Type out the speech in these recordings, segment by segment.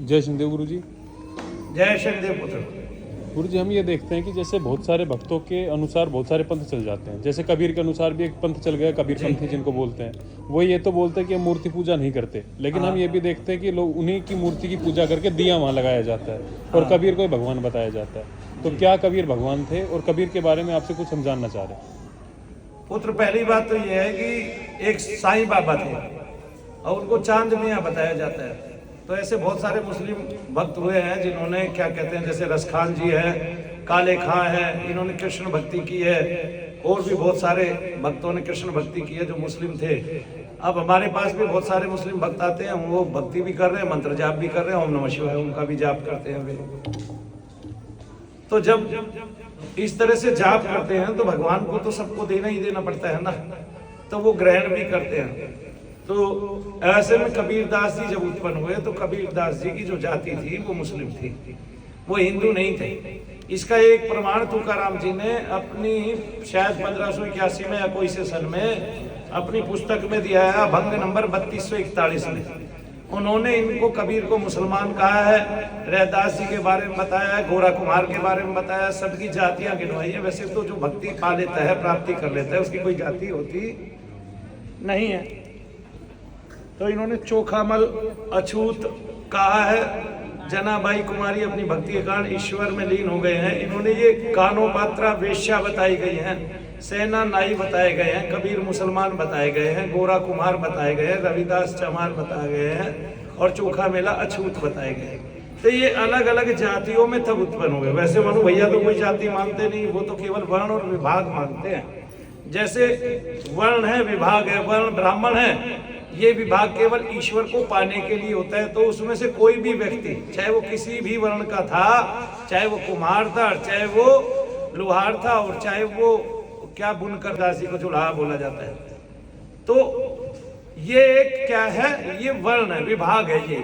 जय शिंदे गुरु जी। जय शिंदे पुत्र। गुरु जी, हम ये देखते हैं कि जैसे बहुत सारे भक्तों के अनुसार बहुत सारे पंथ चल जाते हैं। जैसे कबीर के अनुसार भी एक पंथ चल गया, कबीर पंथी जिनको बोलते हैं। वो ये तो बोलते हैं कि हम मूर्ति पूजा नहीं करते, लेकिन हम ये भी देखते हैं कि लोग उन्हीं की मूर्ति की पूजा करके दिया वहाँ लगाया जाता है और कबीर को भगवान बताया जाता है। तो क्या कबीर भगवान थे? और कबीर के बारे में आपसे कुछ हम जानना चाह रहे हैं। पुत्र, पहली बात तो यह है कि एक साईं बाबा थे और उनको चांद मियाँ बताया जाता है। तो ऐसे बहुत सारे मुस्लिम भक्त हुए हैं जिन्होंने क्या कहते हैं, जैसे रसखान जी है, काले खां है, इन्होंने कृष्ण भक्ति की है। और भी बहुत सारे भक्तों ने कृष्ण भक्ति की है जो मुस्लिम थे। अब हमारे पास भी बहुत सारे मुस्लिम भक्त आते हैं, वो भक्ति भी कर रहे हैं, मंत्र जाप भी कर रहे हैं, ओम नमः शिवाय उनका भी जाप करते हैं वे। तो जब इस तरह से जाप करते हैं तो भगवान को तो सबको देना ही देना पड़ता है ना, तो वो ग्रहण भी करते हैं। तो ऐसे में कबीरदास जी जब उत्पन्न हुए तो कबीरदास जी की जो जाति थी वो मुस्लिम थी, वो हिंदू नहीं थे। इसका एक प्रमाण तुकाराम जी ने अपनी शायद 1581 में या कोई से सन में अपनी पुस्तक में दिया है, अभंग नंबर 3241 में। उन्होंने इनको कबीर को मुसलमान कहा है, रैदास जी के बारे में बताया है, गोरा कुमार के बारे में बताया, सबकी जातियां गिनवाई है। वैसे तो जो भक्ति पा लेता है, प्राप्ति कर लेता है, उसकी कोई जाति होती नहीं है। तो इन्होंने चोखामल, अछूत कहा है। जनाबाई कुमारी अपनी भक्ति के कारण ईश्वर में लीन हो गए हैं। इन्होंने ये कानोपात्रा वेश्या बताई गई हैं, सेना नाई बताए गए हैं, कबीर मुसलमान बताए गए हैं, गोरा कुमार बताए गए हैं, रविदास चमार बताए गए हैं और चोखा मेला अछूत बताए गए। तो ये अलग अलग जातियों में तब उत्पन्न हुए। वैसे मनु भैया तो कोई जाति मानते नहीं, वो तो केवल वर्ण और विभाग मानते हैं। जैसे वर्ण है, विभाग है, वर्ण ब्राह्मण है, ये विभाग केवल ईश्वर को पाने के लिए होता है। तो उसमें से कोई भी व्यक्ति, चाहे वो किसी भी वर्ण का था, चाहे वो कुम्हार था, चाहे वो लोहार था, और चाहे वो क्या बुनकर दासी को चूल्हा बोला जाता है, तो ये एक क्या है, ये वर्ण है, विभाग है ये।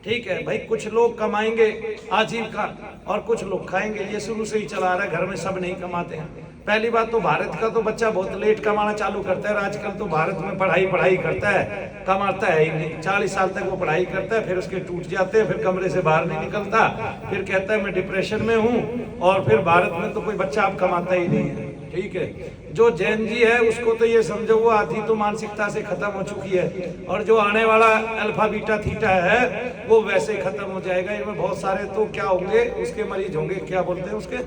ठीक है भाई, कुछ लोग कमाएंगे आजीविका और कुछ लोग खाएंगे, ये शुरू से ही चला रहा है। घर में सब नहीं कमाते हैं। पहली बात तो भारत का तो बच्चा बहुत लेट कमाना चालू करता है। आजकल तो भारत में पढ़ाई करता है, कमाता है ही नहीं। 40 साल तक वो पढ़ाई करता है, फिर उसके टूट जाते हैं, फिर कमरे से बाहर नहीं निकलता, फिर कहता है मैं डिप्रेशन में हूँ। और फिर भारत में तो कोई बच्चा अब कमाता ही नहीं है। ठीक है, जो जैन जी है उसको तो ये समझो वो आधी तो मानसिकता से खत्म हो चुकी है, और जो आने वाला अल्फा बीटा थीटा है वो वैसे खत्म हो जाएगा। इनमें बहुत सारे तो क्या होंगे, उसके मरीज होंगे, क्या बोलते हैं उसके,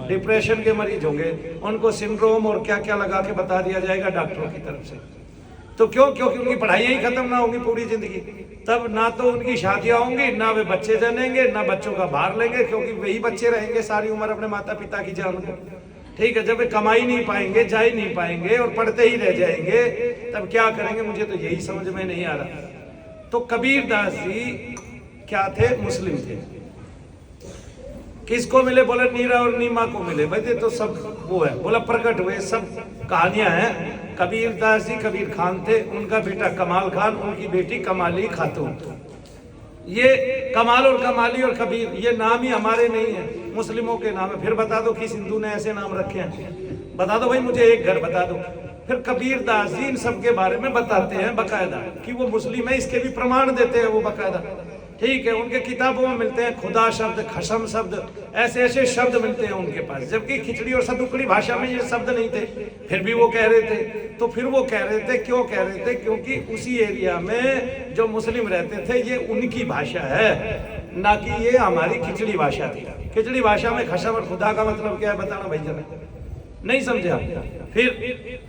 डिप्रेशन के मरीज होंगे। उनको सिंड्रोम और क्या क्या लगा के बता दिया जाएगा डॉक्टरों की तरफ से। तो क्योंकि उनकी पढ़ाई ही खत्म ना होगी पूरी जिंदगी, तब ना तो उनकी शादियां होंगी, ना वे बच्चे जनेंगे, ना बच्चों का भार लेंगे, क्योंकि वही बच्चे रहेंगे सारी उम्र अपने माता पिता की जान को। ठीक है, जब वे कमाई नहीं पाएंगे, जा ही नहीं पाएंगे और पढ़ते ही रह जाएंगे, तब क्या करेंगे, मुझे तो यही समझ में नहीं आ रहा। तो कबीरदास जी क्या थे, मुस्लिम थे। किसको मिले, बोले नीरा और नीमा को मिले। भाई तो सब वो है, बोला प्रकट हुए, सब कहानियां हैं। कबीरदास जी कबीर खान थे, उनका बेटा कमाल खान, उनकी बेटी कमाली खातून। ये कमाल और कमाली और कबीर ये नाम ही हमारे नहीं है, मुस्लिमों के नाम है। फिर बता दो किस हिंदू ने ऐसे नाम रखे हैं, बता दो भाई, मुझे एक घर बता दो। फिर कबीरदास जी इन सब के बारे में बताते हैं बकायदा कि वो मुस्लिम है, इसके भी प्रमाण देते हैं वो बकायदा। ठीक है, उनके किताबों में मिलते हैं खुदा शब्द, खशम शब्द, ऐसे ऐसे शब्द मिलते हैं उनके पास, जबकि खिचड़ी और सदुकड़ी भाषा में ये शब्द नहीं थे, फिर भी वो कह रहे थे। तो फिर वो कह रहे थे, क्यों कह रहे थे, क्योंकि उसी एरिया में जो मुस्लिम रहते थे ये उनकी भाषा है, ना कि ये हमारी खिचड़ी भाषा थी। खिचड़ी भाषा में खशम और खुदा का मतलब क्या है बताना भाई जरा, नहीं समझे आप। फिर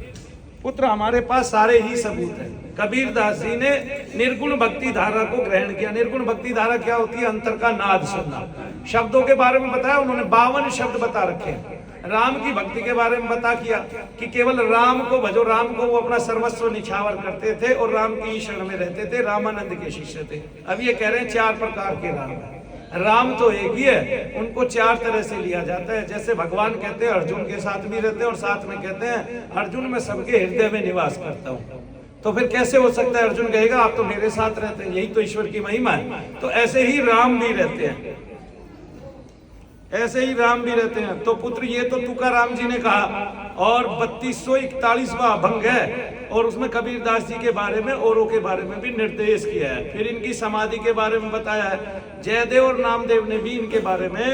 पुत्र हमारे पास सारे ही सबूत हैं। कबीरदास जी ने निर्गुण भक्ति धारा को ग्रहण किया। निर्गुण भक्ति धारा क्या होती है, अंतर का नाद सुनना। शब्दों के बारे में बताया उन्होंने, 52 शब्द बता रखे हैं। राम की भक्ति के बारे में बता किया कि केवल राम को भजो, राम को वो अपना सर्वस्व निछावर करते थे और राम की शरण में रहते थे, रामानंद के शिष्य थे। अब ये कह रहे हैं 4 प्रकार के राम है। राम तो एक ही है, उनको 4 तरह से लिया जाता है। जैसे भगवान कहते हैं अर्जुन के साथ भी रहते हैं, और साथ में कहते हैं अर्जुन मैं सबके हृदय में निवास करता हूँ। तो फिर कैसे हो सकता है, अर्जुन कहेगा आप तो मेरे साथ रहते हैं, यही तो ईश्वर की महिमा है। तो ऐसे ही राम भी रहते हैं, ऐसे ही राम भी रहते हैं। तो पुत्र ये तो तुकाराम जी ने कहा, और 3241वां अभंग है, और उसमें कबीरदास जी के बारे में, औरों के बारे में भी निर्देश किया है। फिर इनकी समाधि के बारे में बताया है, जयदेव और नामदेव ने भी इनके बारे में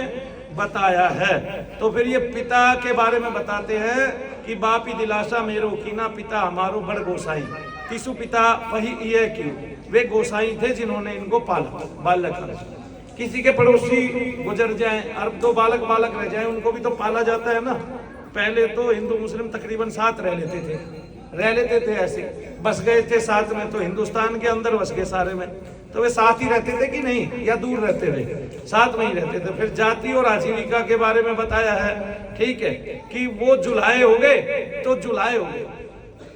बताया है। तो फिर ये पिता के बारे में बताते हैं कि बापी दिलासा मेरो कीना, पिता हमारो बड़ गोसाई, तीसु पिता वही ये क्यों, वे गोसाई थे जिन्होंने इनको पाला बालक। किसी के पड़ोसी गुजर जाएं और 2 बालक रह जाएं, उनको भी तो पाला जाता है ना। पहले तो हिंदू मुस्लिम तकरीबन साथ रह लेते थे ऐसे, बस गए थे साथ में, तो हिंदुस्तान के अंदर बस गए सारे में, तो वे साथ ही रहते थे कि नहीं, या दूर रहते थे? साथ में ही रहते थे। फिर जाति और आजीविका के बारे में बताया है, ठीक है, कि वो जुलाए हो गए तो जुलाए हो गए,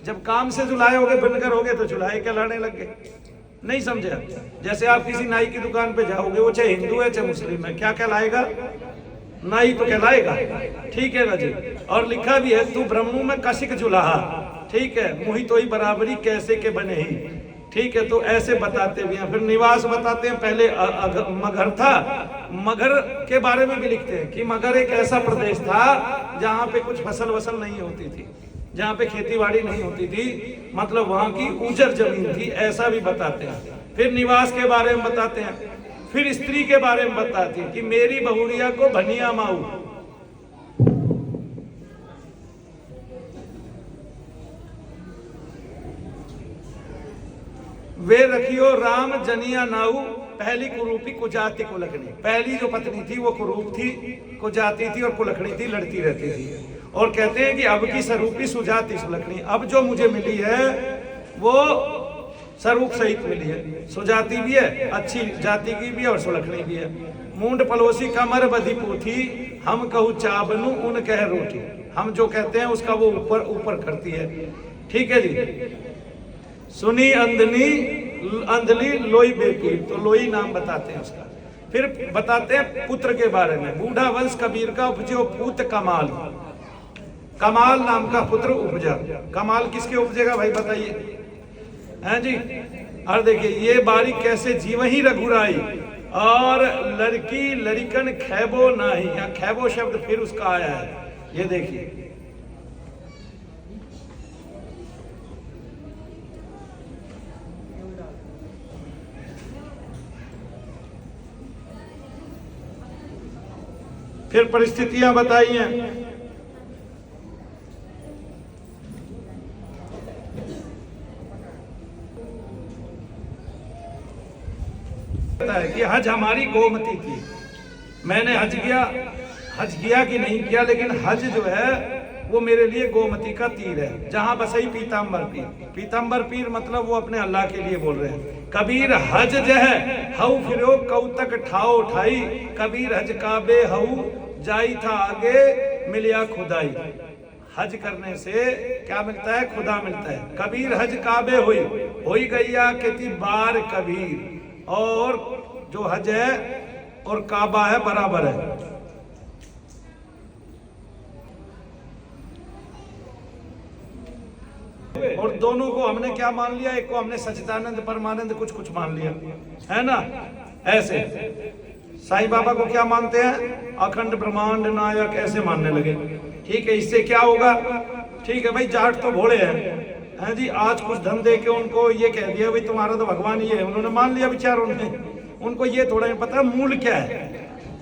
जब काम से जुलाए हो गए, बनकर हो गए, तो जुलाए कहलाने लग गए। नहीं समझे? जैसे आप किसी नाई की दुकान पे जाओगे, वो चाहे हिंदू है चाहे मुस्लिम है, क्या कहलाएगा? नाई तो कहलाएगा, ठीक है ना जी। और लिखा भी है, तू ब्रह्मू में कशिक जुलाहा, ठीक है, मुही तो ही बराबरी कैसे के बने ही, ठीक है। तो ऐसे बताते भी हैं। फिर निवास बताते हैं, पहले मगहर था, मगहर के बारे में भी लिखते हैं कि मगहर एक ऐसा प्रदेश था जहाँ पे कुछ फसल वसल नहीं होती थी, जहाँ पे खेती बाड़ी नहीं होती थी, मतलब वहाँ की उजर जमीन थी, ऐसा भी बताते हैं। फिर निवास के बारे में बताते हैं। फिर स्त्री के बारे में बताती है कि मेरी बहुरिया को भनिया माऊ, वे रखियो राम जनिया नाऊ, पहली कुरूपी कुजाति कुलखनी। पहली जो पत्नी थी वो कुरूप थी, कुजाति थी, और कुलखनी थी, लड़ती रहती थी। और कहते हैं कि अब की स्वरूपी सुजाति सुलखनी, अब जो मुझे मिली है वो स्वरूप सहित मिली है, सुजाति भी है, अच्छी जाति की भी है, और सुलखनी भी है। मूंड पलोसी कमर बधी पूथी, हम कहू चाबनू उन कह रोटी। हम जो कहते हैं उसका वो ऊपर ऊपर करती है, ठीक है जी। सुनी अंधली लोई बेपीर, तो लोई नाम बताते हैं उसका। फिर बताते हैं पुत्र के बारे में। बूढ़ा वंश कबीर का उपजो पूत कमाल, कमाल नाम का पुत्र उपजा। कमाल किसके उपजेगा भाई बताइए, हैं जी? और देखिए ये बारी कैसे जीव ही रघुराई, और लड़की लड़कन खैबो नाही, या खैबो शब्द फिर उसका आया है, ये देखिए। फिर परिस्थितियां बताई हैं। कि हज हमारी गोमती थी, मैंने हज किया कि नहीं किया, लेकिन हज जो है वो मेरे लिए गोमती का तीर है, जहां बसई पीताम्बर पीर। पीताम्बर पीर मतलब वो अपने अल्लाह के लिए बोल रहे हैं। कबीर हज जह हऊ फिरो कौतक ठाओ ठाई, कबीर हज काबे हऊ जाई था आगे मिलिया खुदाई। हज करने से क्या मिलता है? खुदा मिलता है। कबीर हज काबे होई गैया केती बार कबीर, और जो हज है और काबा है बराबर है। और दोनों को हमने क्या मान लिया? एक को हमने सच्चिदानंद परमानंद कुछ मान लिया, है ना? ऐसे साईं बाबा को क्या मानते हैं? अखंड ब्रह्मांड नायक, ऐसे मानने लगे। ठीक है, इससे क्या होगा? ठीक है भाई, जाट तो भोले हैं जी। आज कुछ धन दे के उनको ये कह दिया भाई तुम्हारा तो भगवान ही है, उन्होंने मान लिया बेचारों ने। उनको ये थोड़ा नहीं पता मूल क्या है,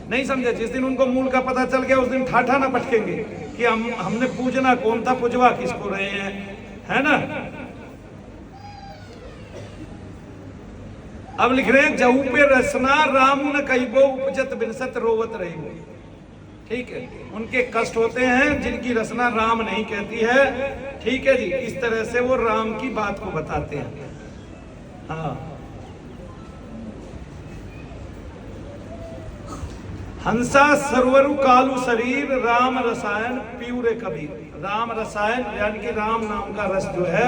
नहीं समझे। जिस दिन उनको मूल का पता चल गया उस दिन ठाठा ना पटकेंगे कि हमने पूजना कौन था, पुजवा किसको रहे हैं, है ना? अब लिख रहे हैं जहू पे रसना राम न कहिबो उपजत बिनसत रोवत रही। ठीक है, उनके कष्ट होते हैं जिनकी रचना राम नहीं कहती है। ठीक है जी, इस तरह से वो राम की बात को बताते हैं। हाँ, हंसा सरवरु कालू शरीर राम रसायन पीऊरे कबीर। राम रसायन यानी कि राम नाम का रस जो है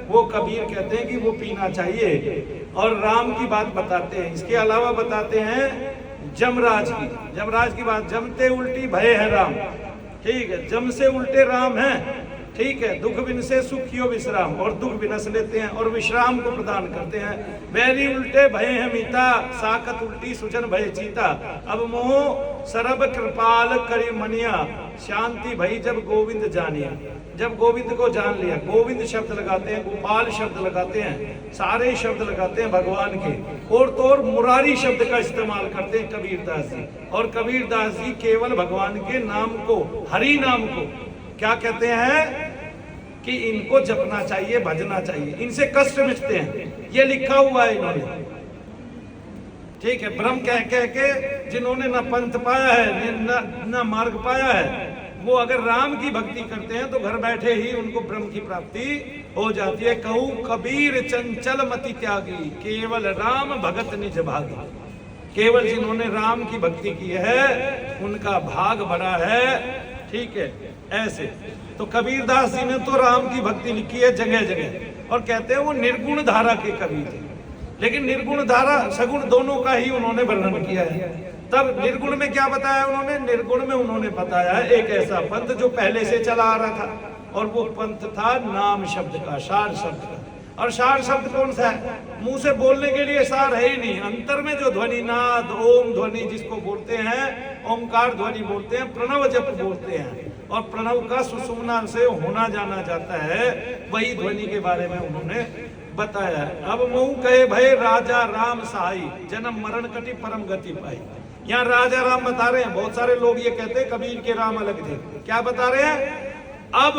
वो कबीर कहते हैं कि वो पीना चाहिए, और राम की बात बताते हैं। इसके अलावा बताते हैं जमराज की बात। जमते उल्टी भय है राम। ठीक है, जम से उल्टे राम हैं, ठीक है, दुख बिन से सुखियो विश्राम, और दुख बिनस लेते हैं और विश्राम को प्रदान करते हैं। बैरी उल्टे भय है मीता, साकत उल्टी सुजन भय चीता, अब मोह सरब कृपाल करी मनिया, शांति भई जब गोविंद जानिया। जब गोविंद को जान लिया, गोविंद शब्द लगाते हैं, गोपाल शब्द लगाते हैं, सारे शब्द लगाते हैं भगवान के, और तो और मुरारी शब्द का इस्तेमाल करते हैं कबीरदास जी। और कबीरदास जी केवल भगवान के नाम को, हरि नाम को क्या कहते हैं कि इनको जपना चाहिए, भजना चाहिए, इनसे कष्ट मिटते हैं, ये लिखा हुआ है इन्होंने। ठीक है, ब्रह्म कह कह के जिन्होंने न पंथ पाया है न मार्ग पाया है, वो अगर राम की भक्ति करते हैं तो घर बैठे ही उनको ब्रह्म की प्राप्ति हो जाती है। कहूँ कबीर चंचल मति त्यागी, केवल राम भगत निज भागी। केवल जिन्होंने राम की भक्ति की है उनका भाग बड़ा है। ठीक है, ऐसे तो कबीरदास जी ने तो राम की भक्ति लिखी है जगह जगह, और कहते हैं वो निर्गुण धारा के कवि थे। लेकिन निर्गुण धारा सगुण दोनों का ही उन्होंने वर्णन किया है। तब निर्गुण में क्या बताया उन्होंने? निर्गुण में उन्होंने बताया एक ऐसा पंथ जो पहले से चला आ रहा था, और वो पंथ था नाम शब्द का, सार शब्द का। और सार शब्द कौन सा है? मुंह से बोलने के लिए सार है ही नहीं, अंतर में जो ध्वनि, नाद, ओम ध्वनि जिसको बोलते हैं, ओमकार ध्वनि बोलते हैं, प्रणव जप बोलते हैं, और प्रणव का सुषुम्ना से होना जाना जाता है, वही ध्वनि के बारे में उन्होंने बताया। अब मुँह कहे भय राजा राम सहाई, जन्म मरण कटी परम गति पाई। यहाँ राजा राम बता रहे हैं। बहुत सारे लोग ये कहते हैं कबीर के राम अलग थे। क्या बता रहे हैं? अब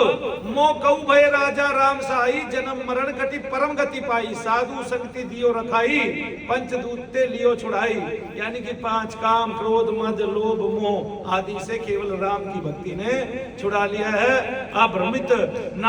मो कहू भय राजा राम सहाई, जन्म मरण कटी परम गति पाई, साधु संगति दियो रखाई, पंचदूते लियो छुड़ाई। यानी कि 5 काम, क्रोध, मद, लोभ, मोह आदि से केवल राम की भक्ति ने छुड़ा लिया है। अभ्रमित ना